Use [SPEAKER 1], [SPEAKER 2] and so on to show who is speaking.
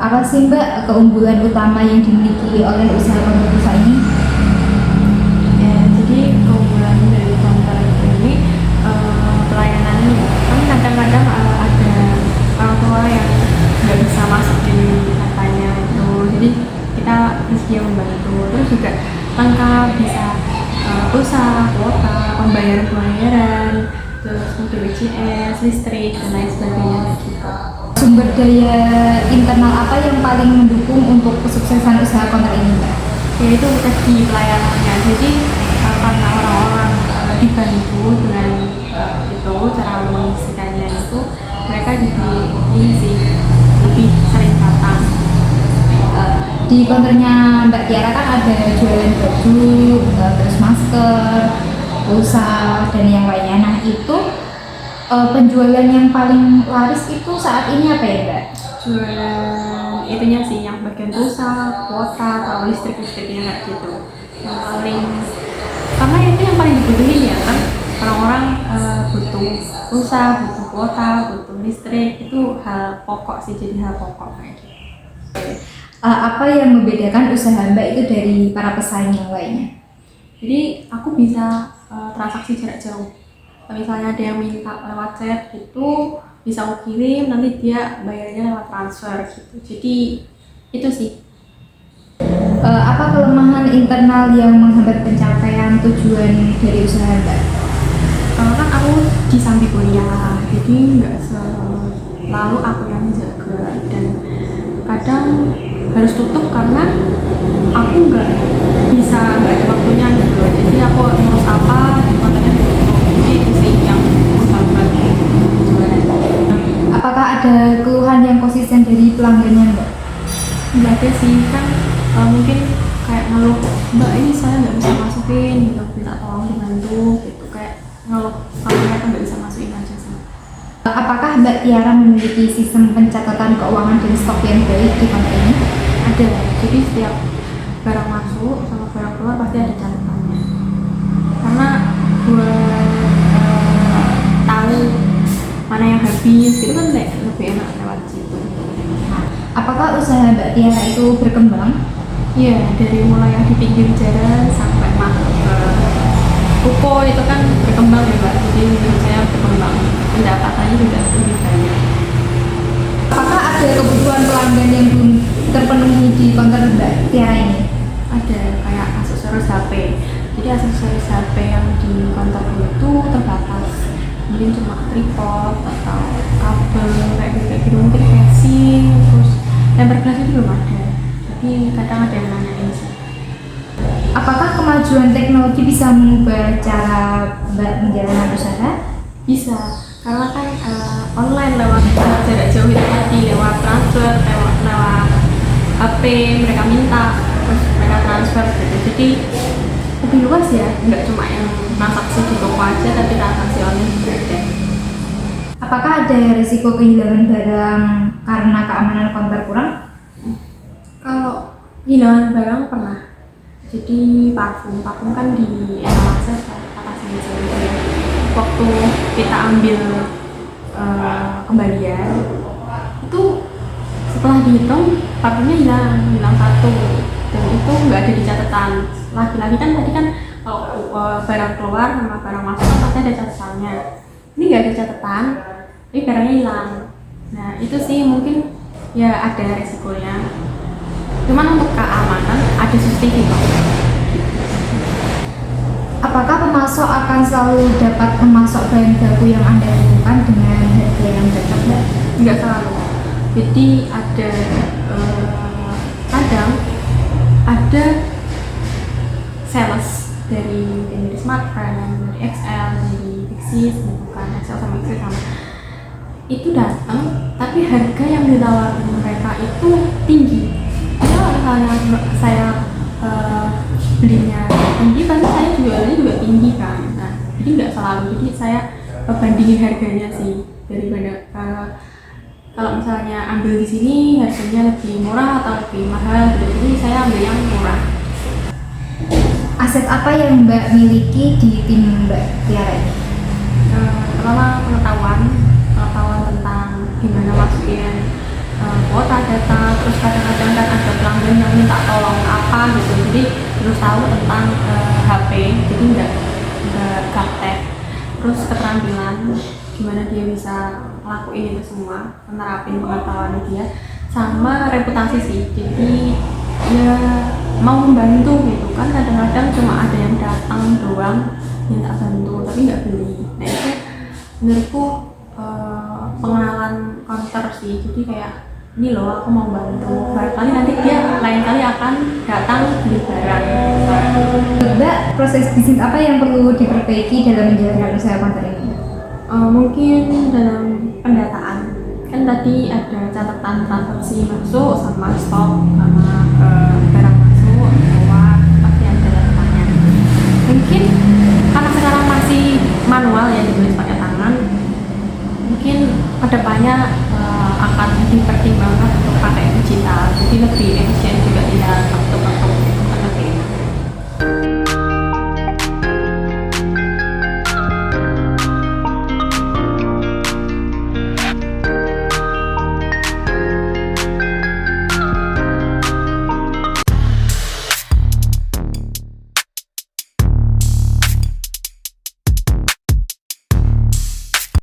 [SPEAKER 1] Apa sih Mbak keunggulan utama yang dimiliki oleh usaha konter pulsa ini?
[SPEAKER 2] Ya, jadi keunggulan dari konter ini pelayanannya ya. Kan kadang-kadang ada orang tua yang nggak bisa masuk di katanya itu, jadi kita mesti membantu. Terus juga lengkap, bisa pulsa, kuota, pembayaran, terus untuk BCS, listrik dan lain sebagainya gitu.
[SPEAKER 1] Sumber daya internal apa yang paling mendukung untuk kesuksesan usaha konter ini Mbak?
[SPEAKER 2] Yaitu tadi pelayanannya, jadi karena orang-orang dibantu dengan itu cara mengisikannya itu, mereka jadi ini sih lebih sering datang.
[SPEAKER 1] Di konternya Mbak Tiara kan ada jualan baju, terus masker, pulsa, dan yang lainnya. Nah itu penjualan yang paling laris itu saat ini apa ya Mbak?
[SPEAKER 2] Jualan itunya sih, yang bagian pulsa, kuota, atau listrik-listriknya kayak gitu. Yang paling, karena itu yang paling dibutuhin ya kan, orang-orang butuh pulsa, butuh kuota, butuh listrik, itu hal pokok sih, jadi hal pokok kayak gitu.
[SPEAKER 1] Apa yang membedakan usaha Mbak itu dari para pesaing yang lainnya?
[SPEAKER 2] Jadi aku bisa transaksi jarak jauh. Misalnya ada yang minta lewat chat gitu, bisa aku kirim, nanti dia bayarnya lewat transfer gitu. Jadi itu sih.
[SPEAKER 1] Apa kelemahan internal yang menghambat pencapaian tujuan dari usaha Mbak?
[SPEAKER 2] Kan aku di samping kuliah, jadi nggak selalu aku yang jaga, dan kadang harus tutup karena aku nggak ada waktunya gitu. Jadi aku ngurus apa di kontennya ditutup. Jadi itu sih yang menghambat jualan.
[SPEAKER 1] Apakah ada keluhan yang konsisten dari pelanggannya Mbak?
[SPEAKER 2] Nggak ada sih, kan mungkin kayak ngeluh, Mbak ini saya nggak bisa masukin gitu, minta tolong dibantu gitu, kayak ngeluh kalau mereka nggak bisa masukin aja sih.
[SPEAKER 1] Apakah Mbak Tiara memiliki sistem pencatatan keuangan dan stok yang baik di konter ini?
[SPEAKER 2] Ada, jadi setiap barang masuk sama barang keluar pasti ada catatannya, karena buat tahu mana yang habis gitu kan lebih enak lewat situ.
[SPEAKER 1] Apakah usaha Mbak Tiara itu berkembang?
[SPEAKER 2] Iya, dari mulai yang di pinggir jalan sampai masuk ke ruko itu kan berkembang ya Mbak, jadi menurut saya berkembang, pendapatannya juga lebih banyak.
[SPEAKER 1] Apakah ada kebutuhan pelanggan yang belum terpenuhi di konter Mbak Tiara ini?
[SPEAKER 2] Ada kayak aksesoris HP, jadi aksesoris HP yang di konter itu terbatas, mungkin cuma tripod atau kabel kayak gitu, mungkin casing, terus tempered glass itu belum ada, jadi kadang ada yang nanyain sih.
[SPEAKER 1] Apakah kemajuan teknologi bisa mengubah cara Mbak menjalankan usaha?
[SPEAKER 2] Bisa, karena kan online lewat jarak jauh itu tadi, lewat transfer, lewat HP mereka minta, terus mereka transfer gitu. Jadi lebih luas ya, nggak cuma yang transaksi di toko aja, tapi transaksi online juga ada.
[SPEAKER 1] Apakah ada risiko kehilangan barang karena keamanan konter kurang?
[SPEAKER 2] Kalau kehilangan barang pernah. Jadi parfum kan di etalase atas meja gitu ya. Waktu kita ambil kembalian itu, setelah dihitung parfumnya hilang satu, dan itu nggak ada di catatan. Lagi-lagi kan tadi kan kalau barang keluar sama barang masuk kan pasti ada catatannya. Ini nggak ada catatan, tapi barangnya hilang. Nah itu sih mungkin ya ada resikonya. Cuman untuk keamanan ada CCTV kok.
[SPEAKER 1] Apakah pemasok akan selalu dapat memasok bahan baku yang Anda butuhkan dengan harga yang cocok Mbak?
[SPEAKER 2] Nggak selalu. Jadi ada kadang ada sales dari Smartfren, dari XL, dari Bixis, bukan XL sama XL sama. Itu datang, tapi harga yang ditawarkan mereka itu tinggi. Kalau misalnya saya belinya tinggi, pasti saya jualnya juga tinggi kan. Nah, jadi nggak selalu. Jadi saya bandingin harganya sih, daripada kalau misalnya ambil di sini harganya lebih murah atau lebih mahal, jadi saya ambil yang murah.
[SPEAKER 1] Aset apa yang Mbak miliki di tim Mbak Tiara ini?
[SPEAKER 2] Pertama pengetahuan tentang gimana masukin kuota data, terus yang minta tolong apa gitu, jadi harus tahu tentang HP, jadi nggak gaptek. Terus keterampilan, gimana dia bisa ngelakuin itu semua, menerapin pengetahuan dia, sama reputasi sih. Jadi ya mau membantu gitu kan, kadang-kadang cuma ada yang datang doang minta bantu tapi nggak beli. Nah itu menurutku pengenalan counter sih, jadi kayak ini loh aku mau bantu, barangkali nanti dia lain kali akan datang beli barang.
[SPEAKER 1] Mbak, proses bisnis apa yang perlu diperbaiki dalam menjalankan usaha counter ini?
[SPEAKER 2] Mungkin dalam pendataan, kan tadi ada catatan transaksi masuk sama stok sama barang masuk keluar, pasti ada datanya. Mungkin karena sekarang masih manual ya, ditulis pakai tangan, mungkin kedepannya akan dipertimbangkan untuk pakai digital, jadi lebih efisien juga di dalam waktu